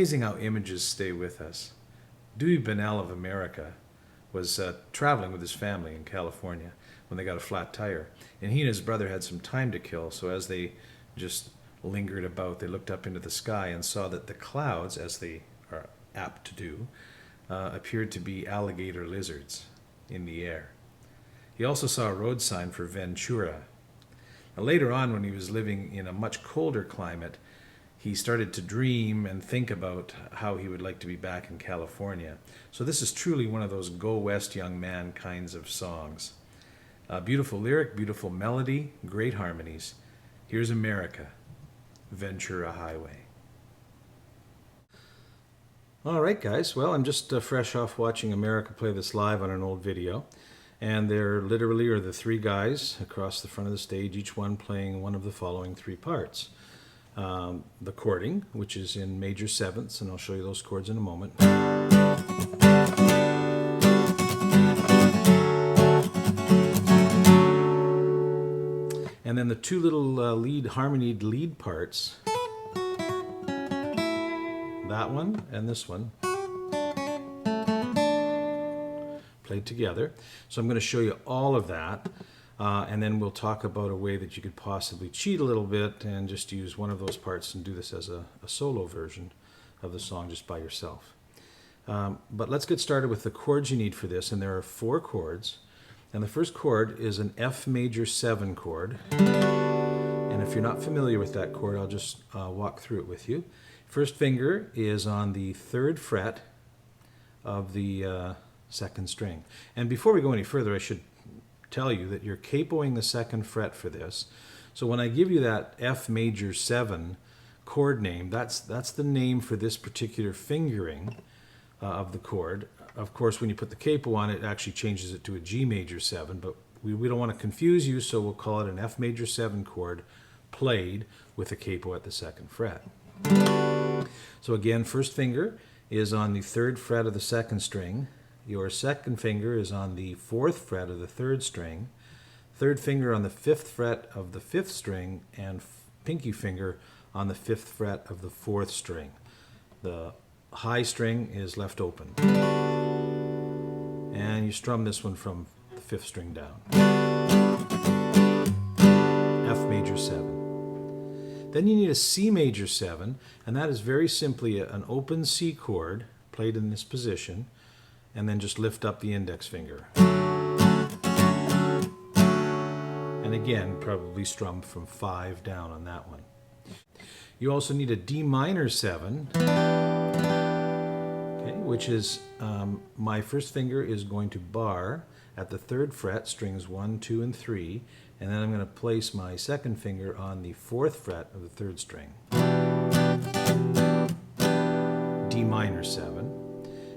amazing how images stay with us. Dewey Bunnell of America was traveling with his family in California when they got a flat tire. And he and his brother had some time to kill, so as they just lingered about, they looked up into the sky and saw that the clouds, as they are apt to do, appeared to be alligator lizards in the air. He also saw a road sign for Ventura. Now, later on, when he was living in a much colder climate, he started to dream and think about how he would like to be back in California. So this is truly one of those go west young man kinds of songs. Beautiful lyric, beautiful melody, great harmonies. Here's America, Ventura Highway. All right, guys. Well, I'm just fresh off watching America play this live on an old video. And there literally are the three guys across the front of the stage, each one playing one of the following three parts. The chording, which is in major sevenths, and I'll show you those chords in a moment. And then the two little harmonied lead parts, that one and this one, played together. So I'm going to show you all of that, and then we'll talk about a way that you could possibly cheat a little bit and just use one of those parts and do this as a solo version of the song just by yourself. But let's get started with the chords you need for this, and there are 4 chords. And the first chord is an F major 7 chord. And if you're not familiar with that chord, I'll just walk through it with you. First finger is on the 3rd fret of the 2nd string. And before we go any further, I should tell you that you're capoing the 2nd fret for this. So when I give you that F major 7 chord name, that's the name for this particular fingering of the chord. Of course, when you put the capo on, it actually changes it to a G major 7, but we don't want to confuse you, so we'll call it an F major 7 chord played with a capo at the 2nd fret. So again, first finger is on the 3rd fret of the 2nd string. Your second finger is on the 4th fret of the 3rd string. Third finger on the 5th fret of the 5th string, and pinky finger on the 5th fret of the 4th string. The high string is left open. And you strum this one from the 5th string down. F major 7. Then you need a C major 7, and that is very simply an open C chord played in this position, and then just lift up the index finger. And again, probably strum from 5 down on that one. You also need a D minor 7, which is my first finger is going to bar at the 3rd fret, strings 1, 2, and 3, and then I'm going to place my second finger on the 4th fret of the 3rd string. D minor 7,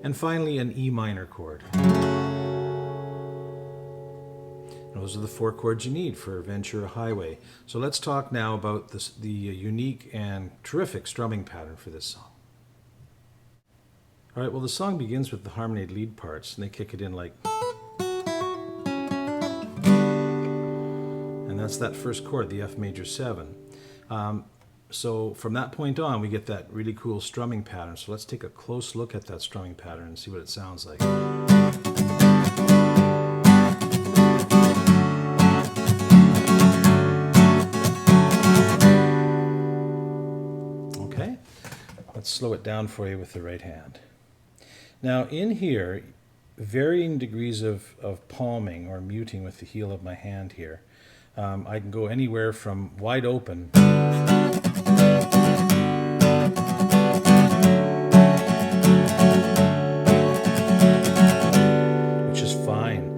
and finally an E minor chord. Those are the 4 chords you need for Ventura Highway. So let's talk now about the unique and terrific strumming pattern for this song. All right, well, the song begins with the harmonied lead parts, and they kick it in like... And that's that first chord, the F major 7. So from that point on, we get that really cool strumming pattern. So let's take a close look at that strumming pattern and see what it sounds like. Okay, let's slow it down for you with the right hand. Now in here, varying degrees of palming or muting with the heel of my hand here. I can go anywhere from wide open which is fine.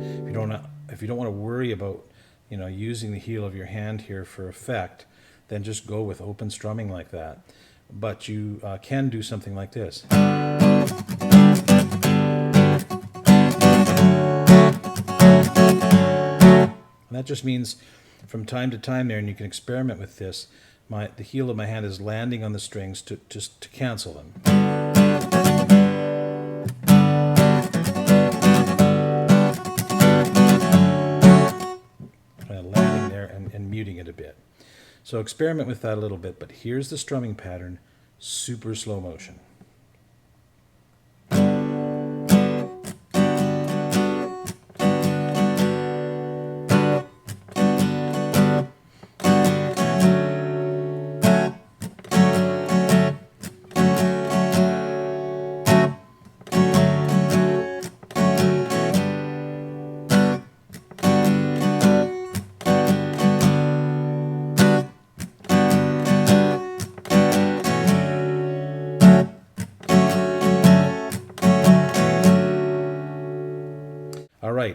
If you don't want to worry about using the heel of your hand here for effect, then just go with open strumming like that. But you can do something like this. And that just means from time to time there, and you can experiment with this, the heel of my hand is landing on the strings to cancel them. Landing there and muting it a bit. So experiment with that a little bit, but here's the strumming pattern, super slow motion.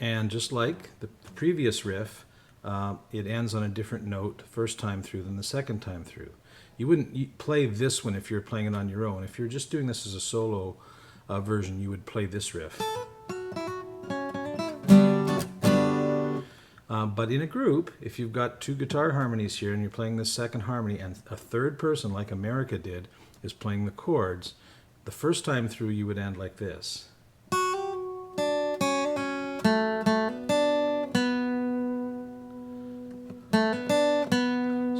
And just like the previous riff, it ends on a different note first time through than the second time through. You wouldn't play this one if you're playing it on your own. If you're just doing this as a solo version, you would play this riff. But in a group, if you've got two guitar harmonies here and you're playing this second harmony and a third person, like America did, is playing the chords, the first time through you would end like this. So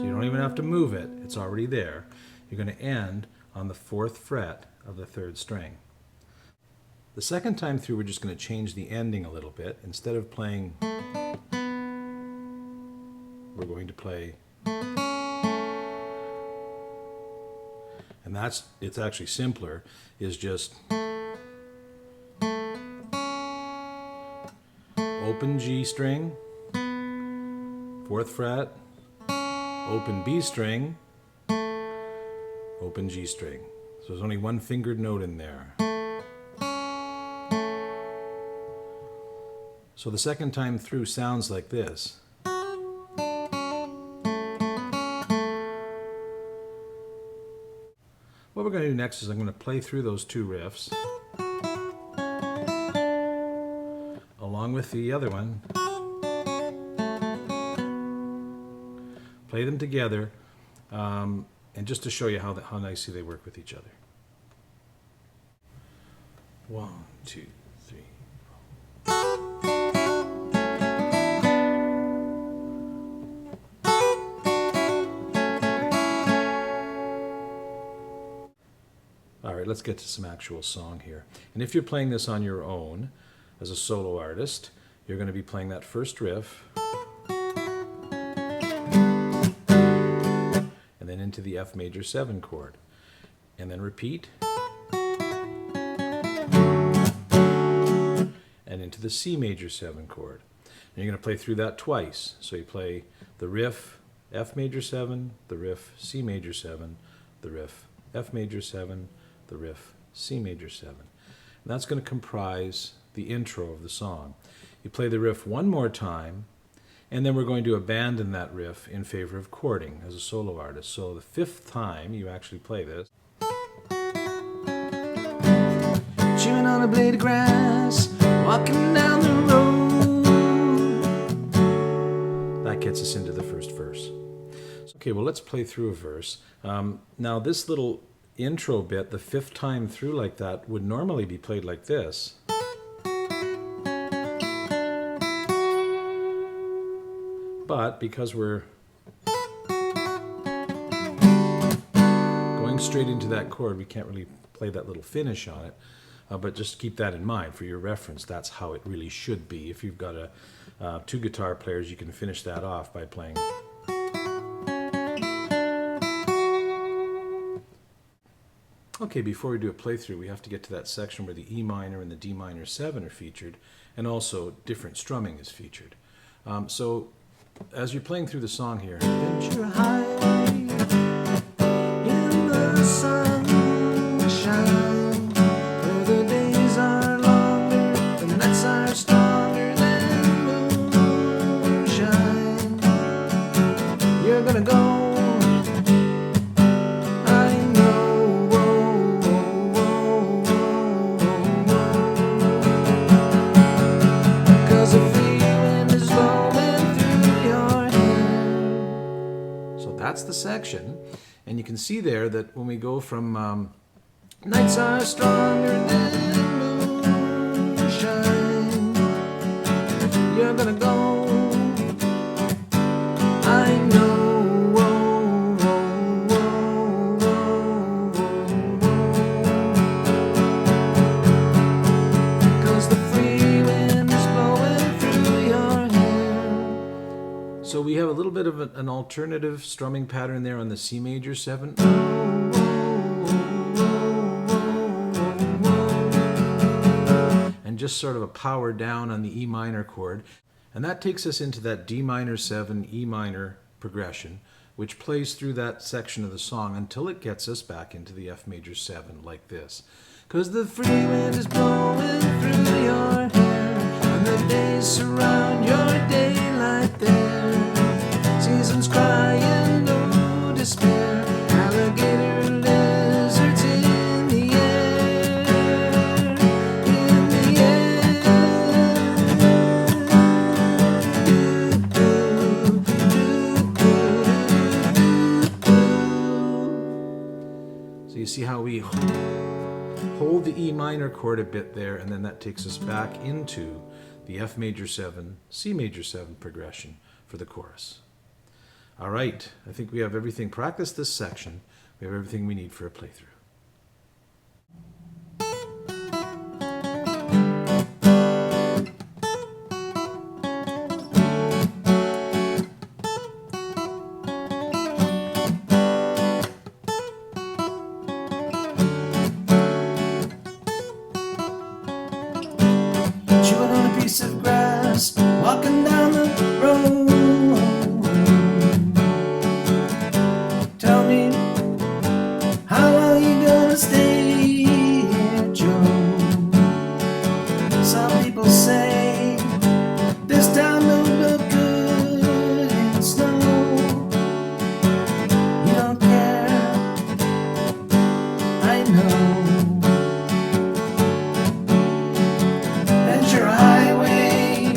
you don't even have to move it, it's already there. You're going to end on the 4th fret of the 3rd string. The second time through, we're just going to change the ending a little bit. Instead of playing, we're going to play, and it's actually simpler, is just open G string, 4th fret, open B string, open G string. So there's only one fingered note in there. So the second time through sounds like this. What we're going to do next is I'm going to play through those two riffs along with the other one. Play them together, and just to show you how nicely they work with each other. 1, 2, 3. All right, let's get to some actual song here. And if you're playing this on your own as a solo artist, you're going to be playing that first riff and then into the F major 7 chord, and then repeat and into the C major 7 chord. And you're going to play through that twice. So you play the riff F major 7, the riff C major 7, the riff F major 7, the riff C major 7. And that's going to comprise the intro of the song. You play the riff one more time, and then we're going to abandon that riff in favor of chording as a solo artist. So the 5th time you actually play this. Chewing on a blade of grass, walking down the road. That gets us into the first verse. Okay, well, let's play through a verse. Now this little intro bit, the 5th time through like that, would normally be played like this. But because we're going straight into that chord, we can't really play that little finish on it. But just keep that in mind for your reference. That's how it really should be. If you've got two guitar players, you can finish that off by playing. Okay, before we do a playthrough, we have to get to that section where the E minor and the D minor 7 are featured, and also different strumming is featured. So as you're playing through the song here, Ventura Highway in the sunshine, where the days are longer, the nights are stronger than moonshine. You're gonna go. That's the section, and you can see there that when we go from nights are stronger than moonshine, you're gonna go, I know, cause the free wind is blowing through your hair. So we have a little bit of an alternative strumming pattern there on the C major 7. And just sort of a power down on the E minor chord. And that takes us into that D minor 7, E minor progression, which plays through that section of the song until it gets us back into the F major 7 like this. 'Cause the free wind is blowing through your hair, and the days surround your daylight there. Seasons crying, no despair. Alligator lizards in the air, in the air. So you see how we hold the E minor chord a bit there, and then that takes us back into the F major 7, C major 7 progression for the chorus. All right, I think we have everything. Practice this section. We have everything we need for a playthrough. Chewing on a piece of grass, walking down the road. Tell me, how long you gonna stay here, Joe? Some people say this town don't look good in snow. You don't care, I know. Ventura Highway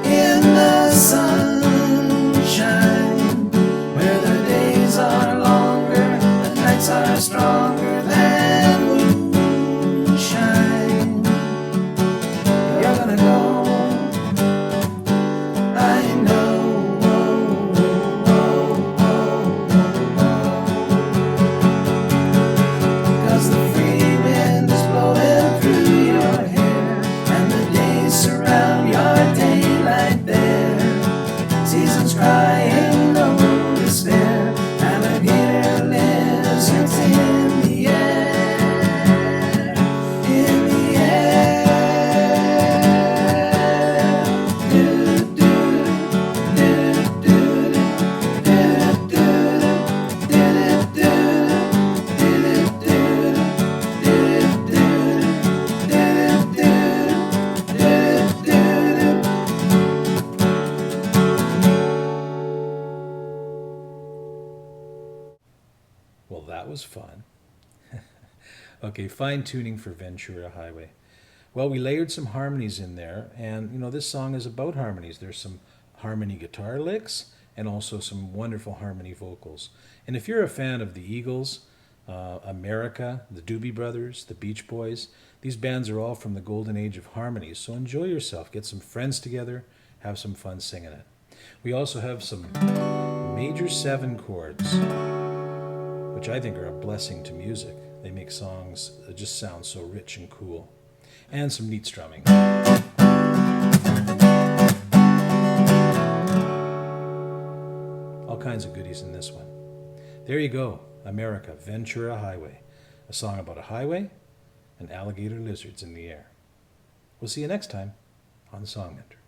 in the sunshine, where the days are longer, the nights are stronger than moonshine. You're gonna go, I know. Cause the free wind is blowing through your hair, and the days surround your daylight there. Seasons crying, no despair. Alligator lizards in the air, in the air. Do, do, do, do, do, do, do, do, do, do, Well, that was fun. Okay, fine tuning for Ventura Highway. Well, we layered some harmonies in there, and you know, this song is about harmonies. There's some harmony guitar licks and also some wonderful harmony vocals. And if you're a fan of the Eagles, America, the Doobie Brothers, the Beach Boys, these bands are all from the golden age of harmonies. So enjoy yourself, get some friends together, have some fun singing it. We also have some major 7 chords, which I think are a blessing to music. They make songs that just sound so rich and cool. And some neat strumming. All kinds of goodies in this one. There you go, America, Ventura Highway. A song about a highway and alligator lizards in the air. We'll see you next time on The Song Mentor.